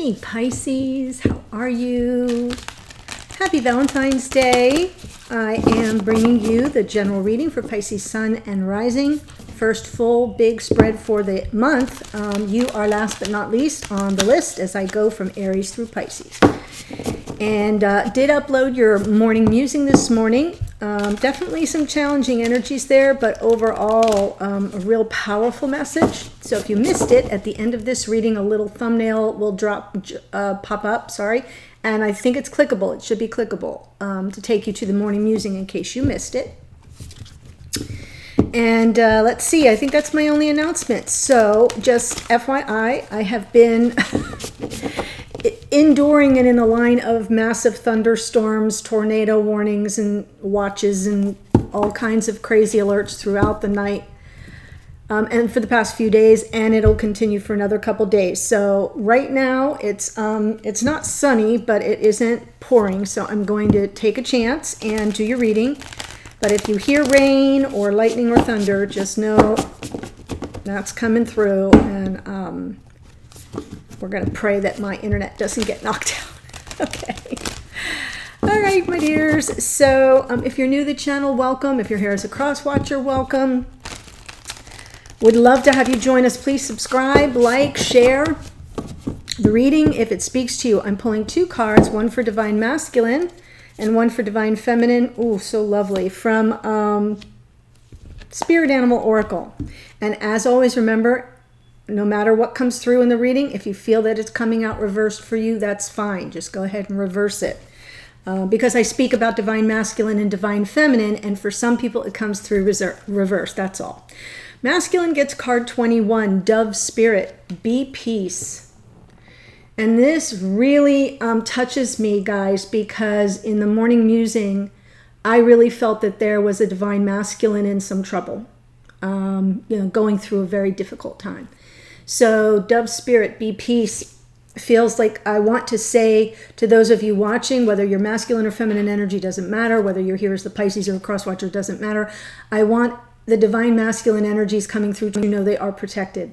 Hey Pisces, how are you? Happy Valentine's Day. I am bringing you the general reading for Pisces Sun and Rising. First full big spread for the month. You are last but not least on the list as I go from Aries through Pisces. And did upload your morning musing this morning. Definitely some challenging energies there, but overall a real powerful message. So if you missed it, at the end of this reading, a little thumbnail will pop up, and I think it's clickable. It should be clickable to take you to the morning musing in case you missed it. And let's see, I think that's my only announcement. So just FYI, I have been enduring and in the line of massive thunderstorms, tornado warnings, and watches, and all kinds of crazy alerts throughout the night and for the past few days, and it'll continue for another couple days. So right now it's not sunny, but it isn't pouring, so I'm going to take a chance and do your reading. But if you hear rain or lightning or thunder, just know that's coming through, and we're going to pray that my internet doesn't get knocked out. Okay. All right, my dears. So if you're new to the channel, welcome. If you're here as a cross watcher, welcome. Would love to have you join us. Please subscribe, like, share the reading if it speaks to you. I'm pulling two cards, one for Divine Masculine and one for Divine Feminine. Ooh, so lovely. From Spirit Animal Oracle. And as always, remember, no matter what comes through in the reading, if you feel that it's coming out reversed for you, that's fine. Just go ahead and reverse it. Because I speak about Divine Masculine and Divine Feminine, and for some people it comes through reverse, that's all. Masculine gets card 21, Dove Spirit, Be Peace. And this really touches me, guys, because in the morning musing, I really felt that there was a Divine Masculine in some trouble, going through a very difficult time. So Dove Spirit, Be Peace feels like I want to say to those of you watching, whether you're masculine or feminine energy, doesn't matter. Whether you're here as the Pisces or a cross watcher, doesn't matter. I want the Divine Masculine energies coming through to know they are protected.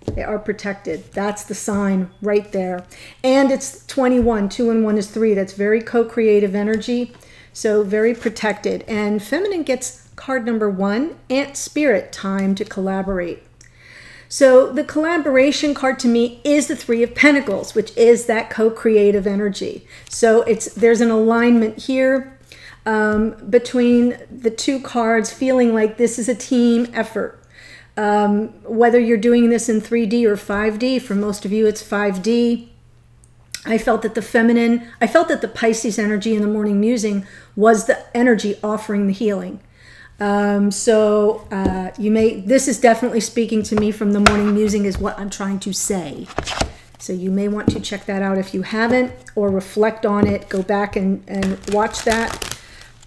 They are protected. That's the sign right there. And it's 21. 2 and 1 is 3. That's very co-creative energy. So very protected. And feminine gets card number 1, Ant Spirit, time to collaborate. So the collaboration card to me is the 3 of Pentacles, which is that co-creative energy. So there's an alignment here between the two cards, feeling like this is a team effort. Whether you're doing this in 3D or 5D, for most of you it's 5D. I felt that the Pisces energy in the morning musing was the energy offering the healing. This is definitely speaking to me from the morning musing is what I'm trying to say. So you may want to check that out if you haven't, or reflect on it, go back and watch that.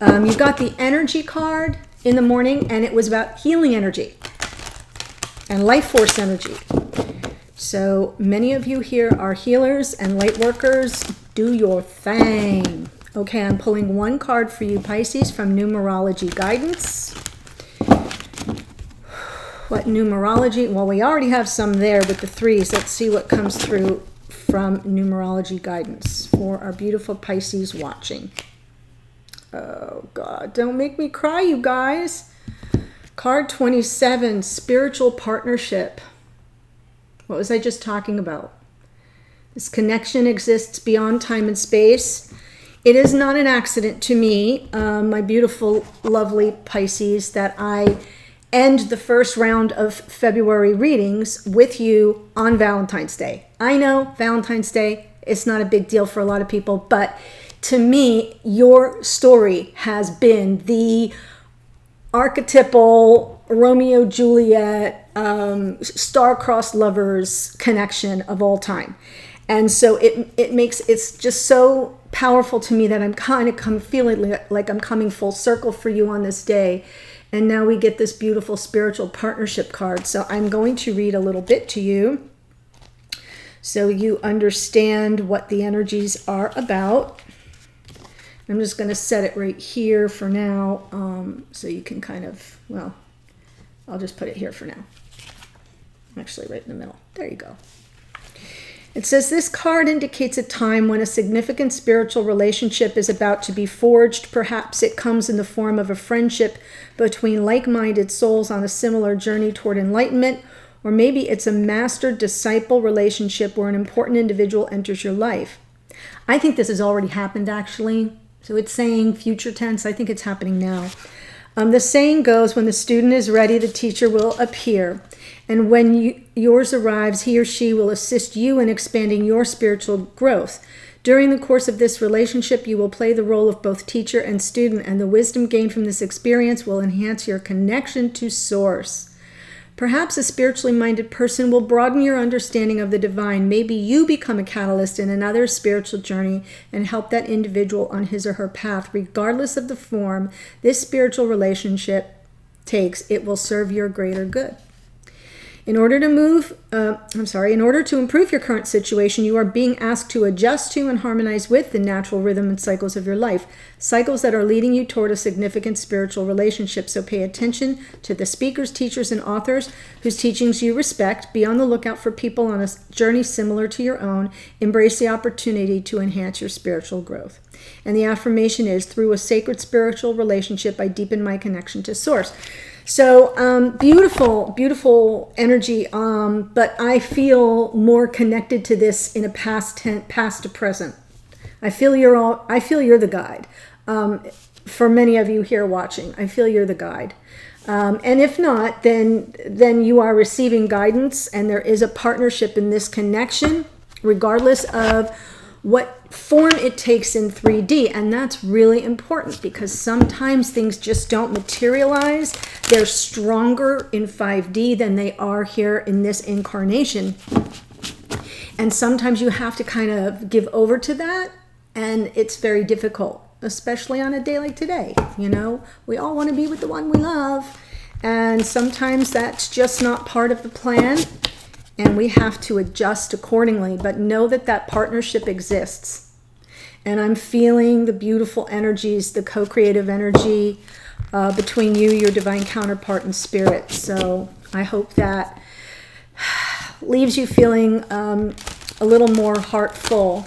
You got the energy card in the morning, and it was about healing energy and life force energy. So many of you here are healers and light workers. Do your thing. Okay, I'm pulling one card for you, Pisces, from numerology guidance. What numerology? Well, we already have some there with the 3s. Let's see what comes through from numerology guidance for our beautiful Pisces watching. Oh, God, don't make me cry, you guys. Card 27, spiritual partnership. What was I just talking about? This connection exists beyond time and space. It is not an accident to me, my beautiful, lovely Pisces, that I end the first round of February readings with you on Valentine's Day. I know Valentine's Day, it's not a big deal for a lot of people, but to me, your story has been the archetypal Romeo Juliet, star-crossed lovers connection of all time. And so it's just so powerful to me that I'm kind of feeling like I'm coming full circle for you on this day. And now we get this beautiful spiritual partnership card. So I'm going to read a little bit to you so you understand what the energies are about. I'm just going to set it right here for now, so you can kind of, well, I'll just put it here for now. Actually, right in the middle. There you go. It says this card indicates a time when a significant spiritual relationship is about to be forged. Perhaps it comes in the form of a friendship between like-minded souls on a similar journey toward enlightenment, or maybe it's a master-disciple relationship where an important individual enters your life. I think this has already happened, actually. So it's saying future tense. I think it's happening now. The saying goes, when the student is ready, the teacher will appear. And when yours arrives, he or she will assist you in expanding your spiritual growth. During the course of this relationship, you will play the role of both teacher and student, and the wisdom gained from this experience will enhance your connection to Source. Perhaps a spiritually minded person will broaden your understanding of the divine. Maybe you become a catalyst in another spiritual journey and help that individual on his or her path. Regardless of the form this spiritual relationship takes, it will serve your greater good. In order to improve your current situation, you are being asked to adjust to and harmonize with the natural rhythm and cycles of your life, cycles that are leading you toward a significant spiritual relationship. So pay attention to the speakers, teachers, and authors whose teachings you respect. Be on the lookout for people on a journey similar to your own. Embrace the opportunity to enhance your spiritual growth. And the affirmation is, through a sacred spiritual relationship, I deepen my connection to Source. So beautiful, beautiful energy, but I feel more connected to this in a past to present. I feel you're the guide. For many of you here watching, I feel you're the guide. And if not, then you are receiving guidance, and there is a partnership in this connection, regardless of what form it takes in 3D. And that's really important, because sometimes things just don't materialize. They're stronger in 5D than they are here in this incarnation. And sometimes you have to kind of give over to that, and it's very difficult, especially on a day like today. You know, we all want to be with the one we love, and sometimes that's just not part of the plan. And we have to adjust accordingly, but know that that partnership exists. And I'm feeling the beautiful energies, the co-creative energy between you, your divine counterpart, and spirit. So I hope that leaves you feeling a little more heartful.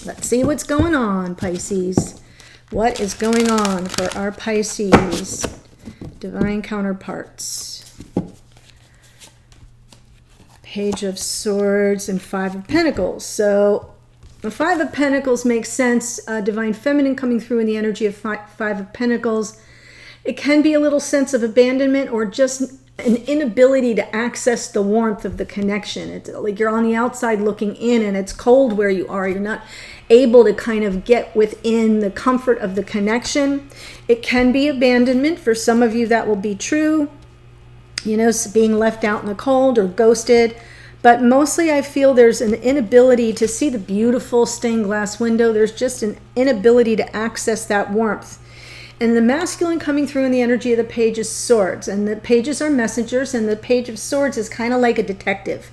Let's see what's going on, Pisces. What is going on for our Pisces divine counterparts? Page of Swords and Five of Pentacles. So the Five of Pentacles makes sense. Divine Feminine coming through in the energy of Five of Pentacles. It can be a little sense of abandonment, or just an inability to access the warmth of the connection. It's like you're on the outside looking in, and it's cold where you are. You're not able to kind of get within the comfort of the connection. It can be abandonment. For some of you, that will be true. You know, being left out in the cold or ghosted. But mostly I feel there's an inability to see the beautiful stained glass window. There's just an inability to access that warmth. And the masculine coming through in the energy of the Page of Swords. And the pages are messengers, and the Page of Swords is kind of like a detective.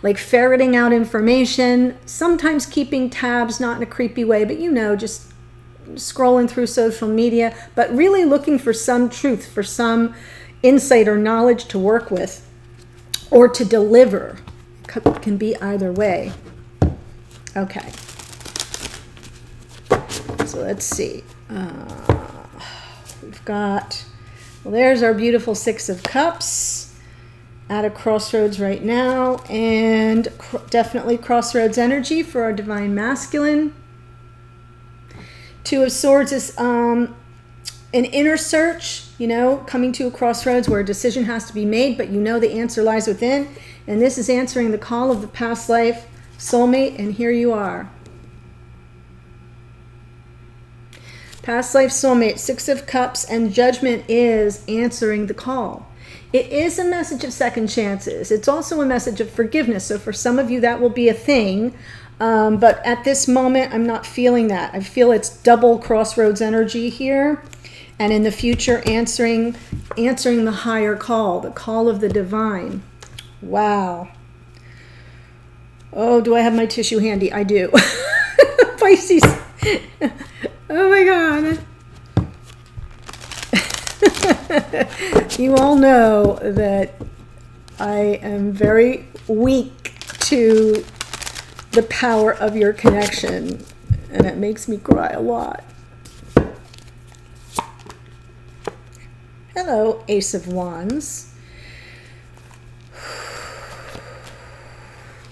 Like ferreting out information, sometimes keeping tabs, not in a creepy way, but you know, just scrolling through social media, but really looking for some truth, for some insight or knowledge to work with or to deliver. Can be either way. Okay. So let's see. We've got, well, there's our beautiful Six of Cups at a crossroads right now, and definitely crossroads energy for our divine masculine. Two of Swords is an inner search, you know, coming to a crossroads where a decision has to be made, but you know the answer lies within. And this is answering the call of the past life soulmate, and here you are. Past life soulmate, Six of Cups, and Judgment is answering the call. It is a message of second chances. It's also a message of forgiveness. So for some of you, that will be a thing. But at this moment, I'm not feeling that. I feel it's double crossroads energy here. And in the future, answering the higher call, the call of the divine. Wow. Oh, do I have my tissue handy? I do. Pisces. Oh my God. You all know that I am very weak to the power of your connection. And it makes me cry a lot. Hello, Ace of Wands.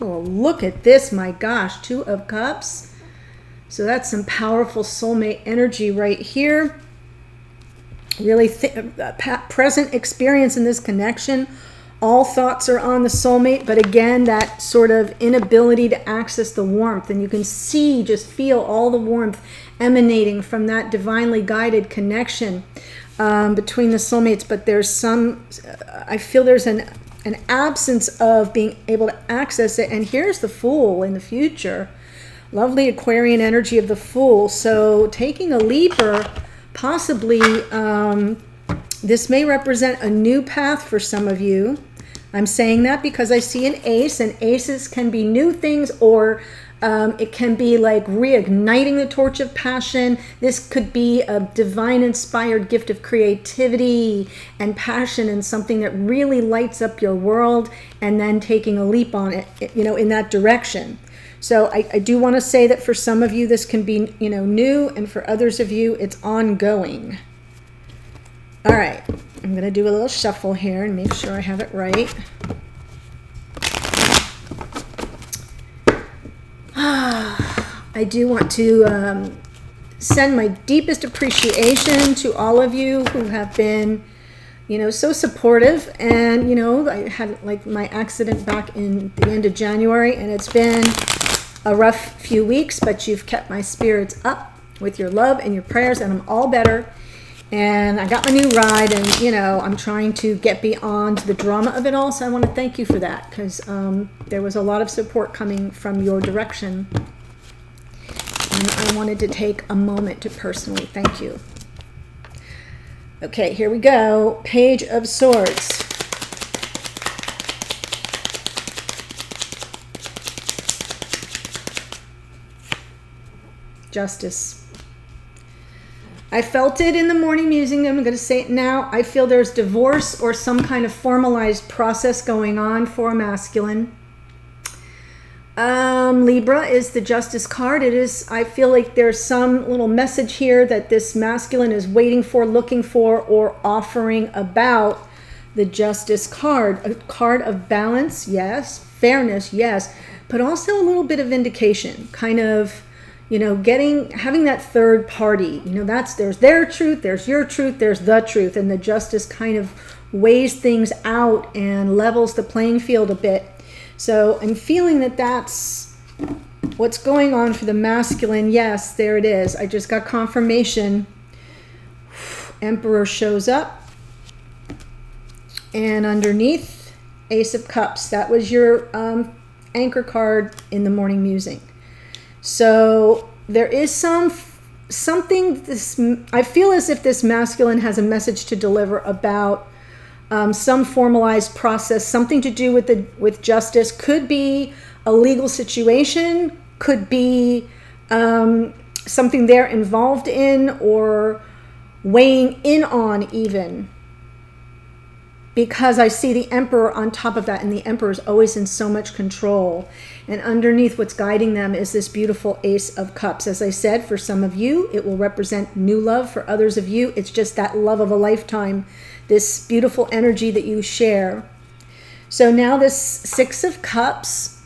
Oh, look at this, my gosh, Two of Cups. So that's some powerful soulmate energy right here. Really present experience in this connection. All thoughts are on the soulmate, but again, that sort of inability to access the warmth. And you can see, just feel all the warmth emanating from that divinely guided connection between the soulmates. But there's some, I feel there's an absence of being able to access it. And here's the Fool in the future. Lovely Aquarian energy of the Fool. So taking a leaper, possibly this may represent a new path for some of you. I'm saying that because I see an ace, and aces can be new things, or it can be like reigniting the torch of passion. This could be a divine inspired gift of creativity and passion, and something that really lights up your world, and then taking a leap on it, you know, in that direction. So I do want to say that for some of you, this can be, you know, new, and for others of you, it's ongoing. All right, I'm going to do a little shuffle here and make sure I have it right. I do want to send my deepest appreciation to all of you who have been, you know, so supportive. And, you know, I had like my accident back in the end of January, and it's been a rough few weeks, but you've kept my spirits up with your love and your prayers, and I'm all better. And I got my new ride, and, you know, I'm trying to get beyond the drama of it all. So I want to thank you for that, because there was a lot of support coming from your direction. And I wanted to take a moment to personally thank you. Okay, here we go. Page of Swords. Justice. I felt it in the morning musing. I'm going to say it now. I feel there's divorce or some kind of formalized process going on for a masculine. Libra is the Justice card. It is, I feel like there's some little message here that this masculine is waiting for, looking for, or offering about the Justice card. A card of balance, yes. Fairness, yes. But also a little bit of vindication, kind of, you know, having that third party, you know, there's their truth, there's your truth, there's the truth, and the Justice kind of weighs things out and levels the playing field a bit. So I'm feeling that that's what's going on for the masculine. Yes, there it is. I just got confirmation. Emperor shows up, and underneath, Ace of Cups. That was your anchor card in the morning musing. So there is something, I feel as if this masculine has a message to deliver about some formalized process, something to do with justice. Could be a legal situation, could be something they're involved in or weighing in on even. Because I see the Emperor on top of that, and the Emperor is always in so much control. And underneath, what's guiding them is this beautiful Ace of Cups. As I said, for some of you, it will represent new love. For others of you, it's just that love of a lifetime, this beautiful energy that you share. So now this Six of Cups,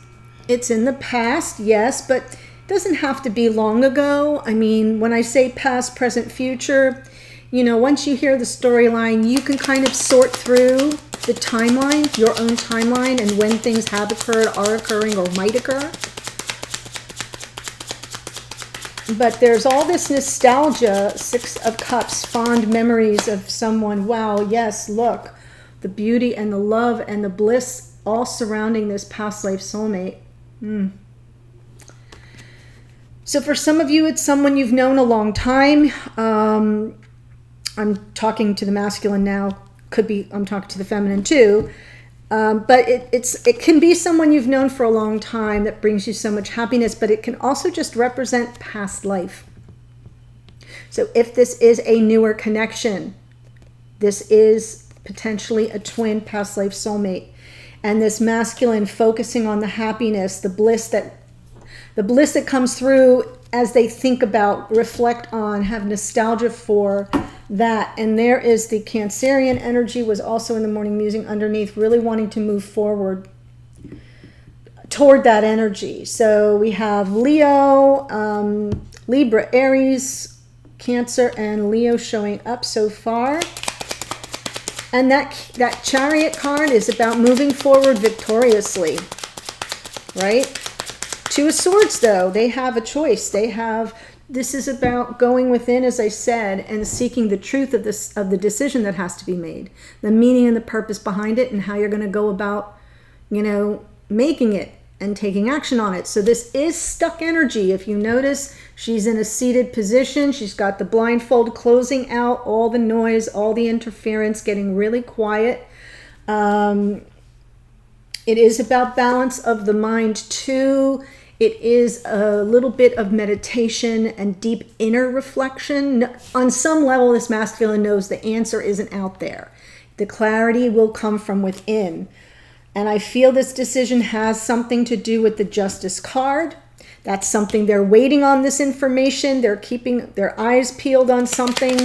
it's in the past, yes, but it doesn't have to be long ago. I mean, when I say past, present, future, you know, once you hear the storyline, you can kind of sort through the timeline, your own timeline, and when things have occurred, are occurring, or might occur. But there's all this nostalgia, Six of Cups, fond memories of someone. Wow, yes, look, the beauty and the love and the bliss all surrounding this past life soulmate. So for some of you, it's someone you've known a long time. I'm talking to the masculine now. Could be I'm talking to the feminine too. But it can be someone you've known for a long time that brings you so much happiness, but it can also just represent past life. So if this is a newer connection, this is potentially a twin past life soulmate. And this masculine focusing on the happiness, the bliss that the bliss that comes through as they think about, reflect on, have nostalgia for that. And there is the Cancerian energy was also in the morning musing underneath, really wanting to move forward toward that energy. So we have Leo, Libra, Aries, Cancer, and Leo showing up so far. And that Chariot card is about moving forward victoriously, right? Two of Swords, though, they have a choice. This is about going within, as I said, and seeking the truth of the decision that has to be made, the meaning and the purpose behind it, and how you're going to go about, making it and taking action on it. So this is stuck energy. If you notice, she's in a seated position. She's got the blindfold closing out, all the noise, all the interference, getting really quiet. It is about balance of the mind too. It is a little bit of meditation and deep inner reflection. On some level, this masculine knows the answer isn't out there. The clarity will come from within. And I feel this decision has something to do with the Justice card. That's something they're waiting on, this information. They're keeping their eyes peeled on something.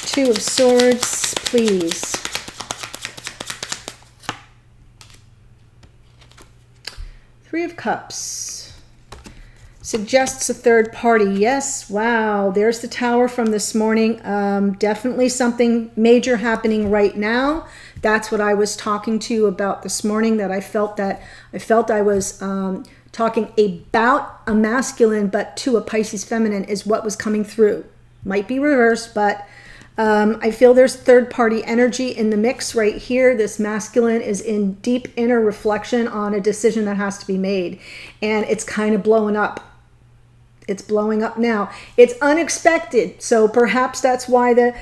Two of Swords, please. Three of Cups. Suggests a third party. Yes, wow. There's the Tower from this morning. Definitely something major happening right now. That's what I was talking to you about this morning, that I felt I was talking about a masculine, but to a Pisces feminine is what was coming through. Might be reversed, but I feel there's third-party energy in the mix right here. This masculine is in deep inner reflection on a decision that has to be made, and it's kind of blowing up. It's blowing up now. It's unexpected, so perhaps that's why the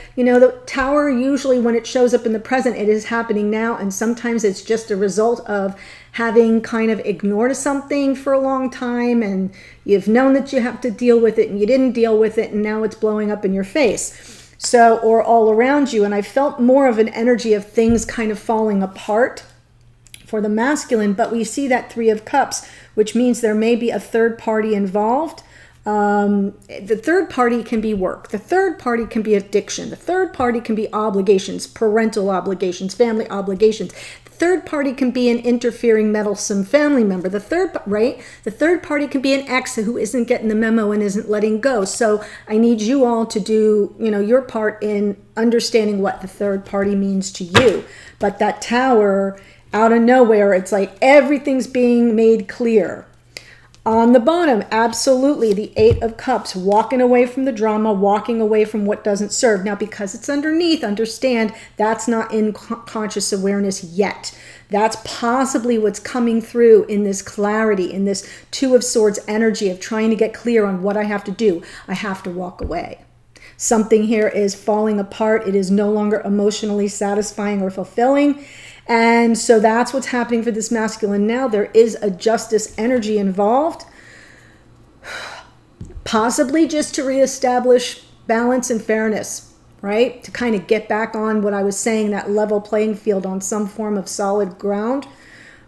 Tower, usually when it shows up in the present, it is happening now, and sometimes it's just a result of having kind of ignored something for a long time, and you've known that you have to deal with it, and you didn't deal with it, and now it's blowing up in your face. So, or all around you, and I felt more of an energy of things kind of falling apart for the masculine, but we see that Three of Cups, which means there may be a third party involved. The third party can be work. The third party can be addiction. The third party can be obligations, parental obligations, family obligations. The third party can be an interfering, meddlesome family member. The third party can be an ex who isn't getting the memo and isn't letting go. So I need you all to do, your part in understanding what the third party means to you. But that Tower, out of nowhere, it's like everything's being made clear. On the bottom, absolutely, the Eight of Cups, walking away from the drama, walking away from what doesn't serve. Now, because it's underneath, understand that's not in conscious awareness yet. That's possibly what's coming through in this clarity, in this Two of Swords energy of trying to get clear on what I have to do. I have to walk away. Something here is falling apart. It is no longer emotionally satisfying or fulfilling. And so that's what's happening for this masculine now. There is a Justice energy involved, possibly just to reestablish balance and fairness, right? To kind of get back on what I was saying, that level playing field on some form of solid ground.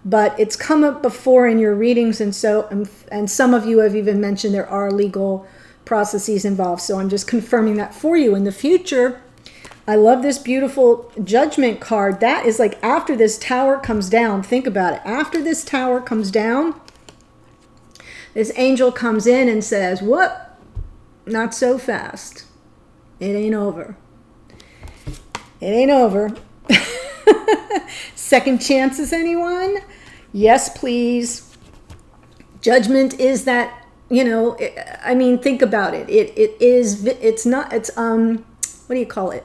But it's come up before in your readings, and some of you have even mentioned there are legal processes involved. So I'm just confirming that for you. In the future, I love this beautiful Judgment card. That is like after this Tower comes down. Think about it. After this Tower comes down, this angel comes in and says, "What? Not so fast. It ain't over. It ain't over." Second chances, anyone? Yes, please. Judgment is that, think about it. What do you call it?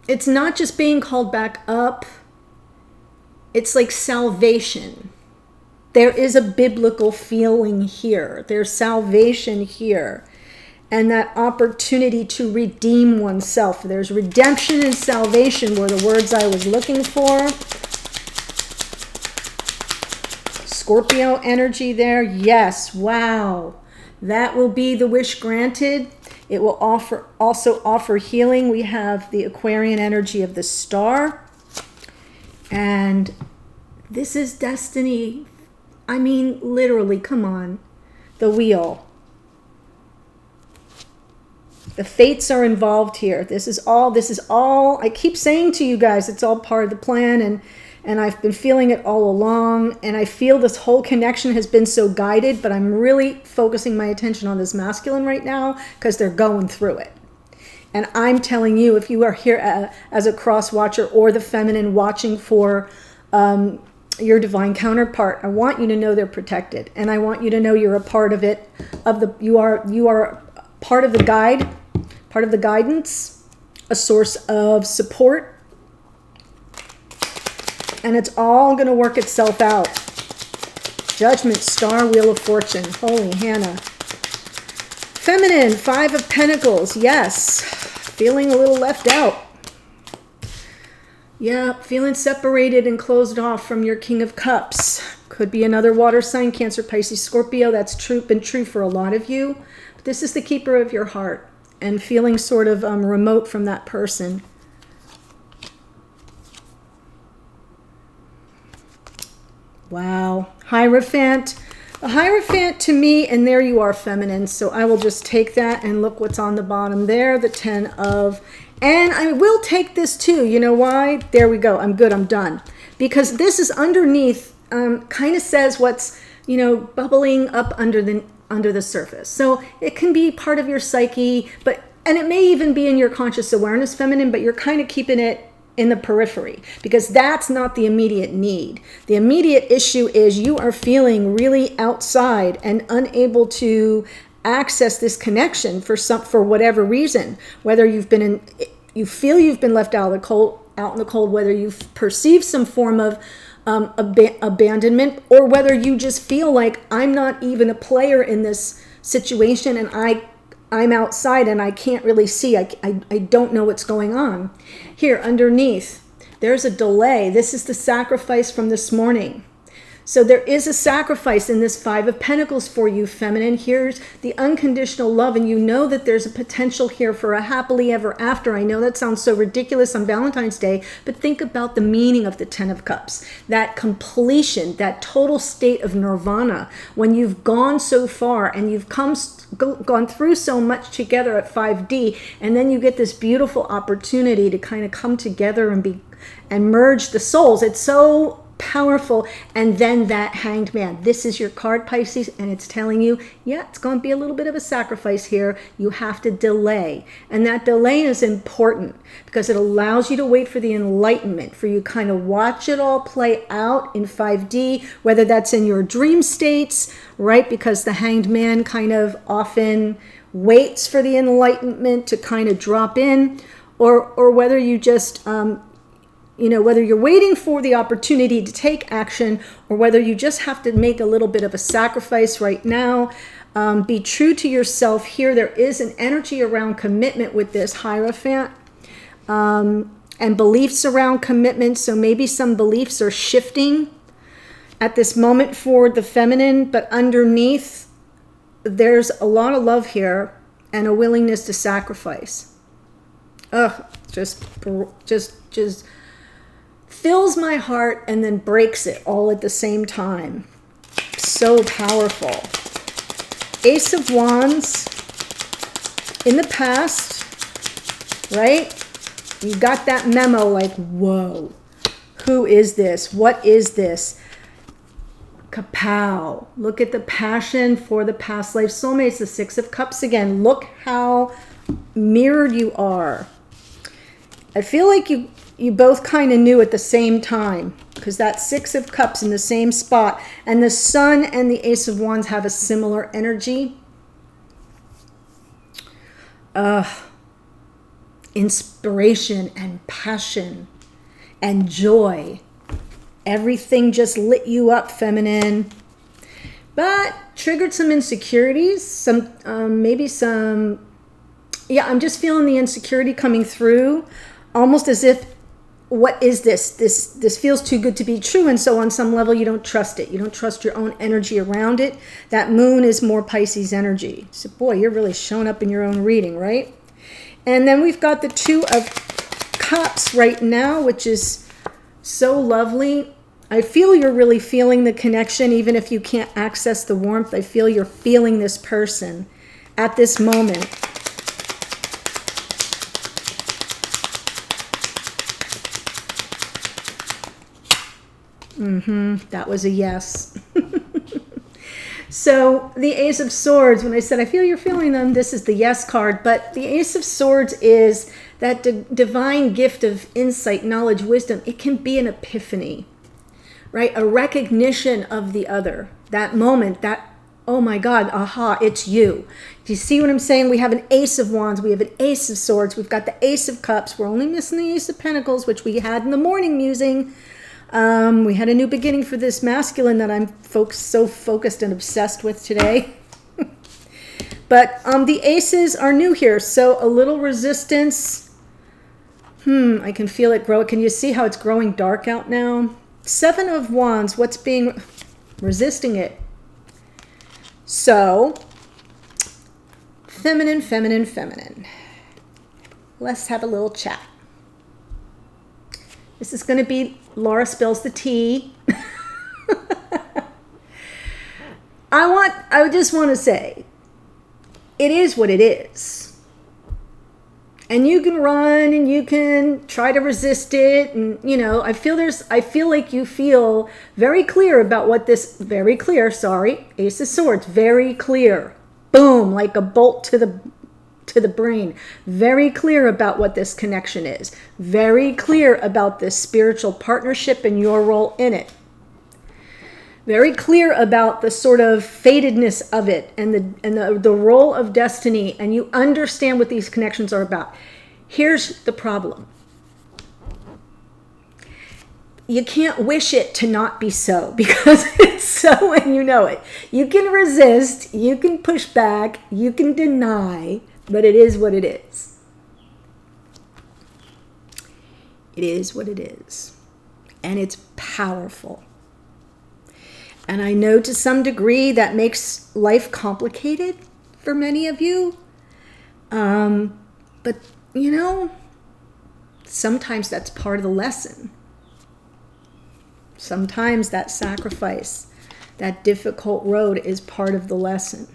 It's not just being called back up. It's like salvation. There is a biblical feeling here. There's salvation here. And that opportunity to redeem oneself. There's redemption and salvation were the words I was looking for. Scorpio energy there. Yes, wow. That will be the wish granted. It will also offer healing. We have the Aquarian energy of the star. And this is destiny I mean, literally, come on. The wheel. The fates are involved here. This is all, I keep saying to you guys, it's all part of the plan, and I've been feeling it all along, and I feel this whole connection has been so guided, but I'm really focusing my attention on this masculine right now because they're going through it. And I'm telling you, if you are here as a cross watcher or the feminine watching for your divine counterpart, I want you to know they're protected, and I want you to know you're a part of it. You are part of the guide, part of the guidance, a source of support, and it's all going to work itself out. Judgment, Star, Wheel of Fortune. Holy Hannah. Feminine, Five of Pentacles. Yes. Feeling a little left out. Yeah, feeling separated and closed off from your King of Cups. Could be another water sign, Cancer, Pisces, Scorpio. That's been true for a lot of you. But this is the keeper of your heart, and feeling sort of remote from that person. Wow. Hierophant. A Hierophant to me, and there you are, feminine. So I will just take that and look what's on the bottom there, the 10 of... And I will take this too. You know why? There we go. I'm good. I'm done. Because this is underneath, kind of says what's, you know, bubbling up under the surface. So it can be part of your psyche, and it may even be in your conscious awareness, feminine, but you're kind of keeping it in the periphery because that's not the immediate need. The immediate issue is you are feeling really outside and unable to access this connection for whatever reason, whether you feel you've been left out in the cold, whether you've perceived some form of abandonment, or whether you just feel like I'm not even a player in this situation and I'm outside and I can't really see. I don't know what's going on. Here underneath, there's a delay. This is the sacrifice from this morning. So there is a sacrifice in this Five of Pentacles for you, feminine. Here's the unconditional love, and you know that there's a potential here for a happily ever after. I know that sounds so ridiculous on Valentine's Day, but think about the meaning of the 10 of Cups. That completion, that total state of nirvana, when you've gone so far and you've gone through so much together at 5D, and then you get this beautiful opportunity to kind of come together and merge the souls. It's so powerful. And then that Hanged Man. This is your card, Pisces, and it's telling you, yeah, it's going to be a little bit of a sacrifice here. You have to delay. And that delay is important because it allows you to wait for the enlightenment, for you kind of watch it all play out in 5D, whether that's in your dream states, right? Because the Hanged Man kind of often waits for the enlightenment to kind of drop in, or whether you just whether you're waiting for the opportunity to take action, or whether you just have to make a little bit of a sacrifice right now. Be true to yourself here. There is an energy around commitment with this Hierophant, and beliefs around commitment. So maybe some beliefs are shifting at this moment for the feminine, but underneath there's a lot of love here and a willingness to sacrifice. Just fills my heart and then breaks it all at the same time. So powerful. Ace of Wands. In the past, right? You got that memo like, whoa, who is this? What is this? Kapow. Look at the passion for the past life soulmates. The Six of Cups again. Look how mirrored you are. I feel like you both kind of knew at the same time, because that Six of Cups in the same spot, and the Sun and the Ace of Wands have a similar energy. Inspiration and passion and joy. Everything just lit you up, feminine. But triggered some insecurities, I'm just feeling the insecurity coming through, almost as if, what is this? This feels too good to be true. And so on some level, you don't trust it. You don't trust your own energy around it. That moon is more Pisces energy. So boy, you're really showing up in your own reading, right? And then we've got the Two of Cups right now, which is so lovely. I feel you're really feeling the connection, even if you can't access the warmth. I feel you're feeling this person at this moment. That was a yes. So the Ace of Swords, when I said I feel you're feeling them, this is the yes card. But the Ace of Swords is that divine gift of insight, knowledge, wisdom. It can be an epiphany, right? A recognition of the other. That moment, that, oh my God, aha, it's you. Do you see what I'm saying? We have an Ace of Wands. We have an Ace of Swords. We've got the Ace of Cups. We're only missing the Ace of Pentacles, which we had in the morning musing. We had a new beginning for this masculine that I'm so focused and obsessed with today. But the aces are new here, so a little resistance. I can feel it grow. Can you see how it's growing dark out now? Seven of Wands, what's being resisting it? So, feminine, feminine, feminine. Let's have a little chat. This is going to be Laura spills the tea. I just want to say, it is what it is. And you can run and you can try to resist it. And, you know, I feel like you feel very clear about what this, Ace of Swords, very clear. Boom, like a bolt to the brain. Very clear about what this connection is. Very clear about this spiritual partnership and your role in it. Very clear about the sort of fatedness of it and the role of destiny, and you understand what these connections are about. Here's the problem. You can't wish it to not be so, because it's so and you know it. You can resist, you can push back, you can deny, but it is what it is. It is what it is. And it's powerful. And I know to some degree that makes life complicated for many of you. But, you know, sometimes that's part of the lesson. Sometimes that sacrifice, that difficult road is part of the lesson.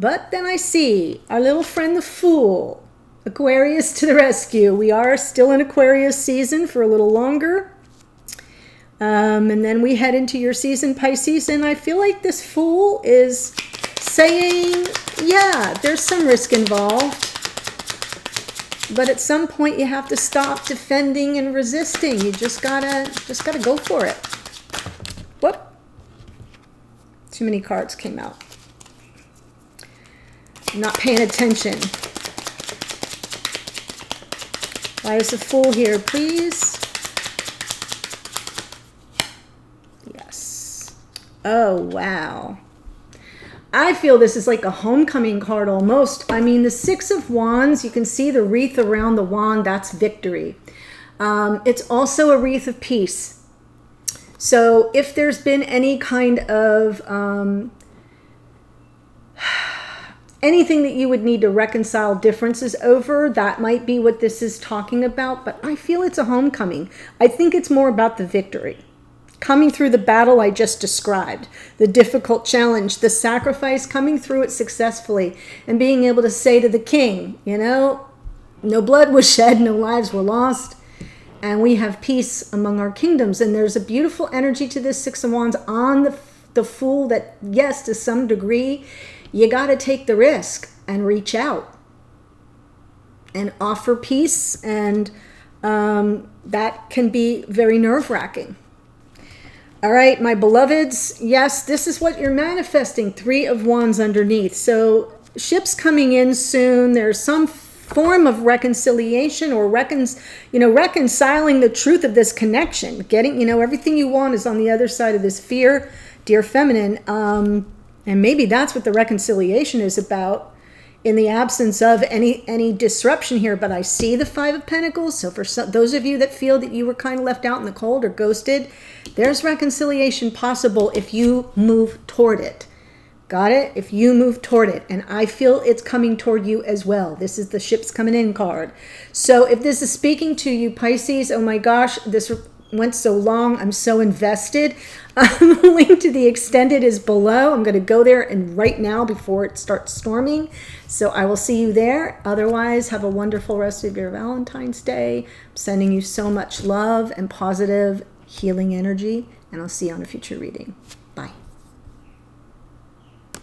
But then I see our little friend the Fool, Aquarius to the rescue. We are still in Aquarius season for a little longer. And then we head into your season, Pisces, and I feel like this Fool is saying, yeah, there's some risk involved. But at some point you have to stop defending and resisting. You just gotta go for it. Whoop. Too many cards came out. I'm not paying attention. Why is the Fool here, please? Yes. Oh, wow. I feel this is like a homecoming card almost. I mean, the Six of Wands, you can see the wreath around the wand, that's victory. It's also a wreath of peace. So if there's been any kind of anything that you would need to reconcile differences over, that might be what this is talking about. But I feel it's a homecoming. I think it's more about the victory. Coming through the battle I just described, the difficult challenge, the sacrifice, coming through it successfully, and being able to say to the king, you know, no blood was shed, no lives were lost, and we have peace among our kingdoms. And there's a beautiful energy to this Six of Wands on the Fool that, yes, to some degree, you got to take the risk and reach out and offer peace, and that can be very nerve-wracking. All right, my beloveds, yes, this is what you're manifesting, Three of Wands underneath. So ships coming in soon. There's some form of reconciliation or reconciling the truth of this connection. Getting, everything you want is on the other side of this fear, dear feminine. And maybe that's what the reconciliation is about, in the absence of any disruption here. But I see the Five of Pentacles. So for those of you that feel that you were kind of left out in the cold or ghosted, there's reconciliation possible if you move toward it. Got it? If you move toward it. And I feel it's coming toward you as well. This is the ships coming in card. So if this is speaking to you, Pisces, oh my gosh, this went so long. I'm so invested. The link to the extended is below. I'm going to go there and right now before it starts storming. So I will see you there. Otherwise, have a wonderful rest of your Valentine's Day. I'm sending you so much love and positive healing energy, and I'll see you on a future reading.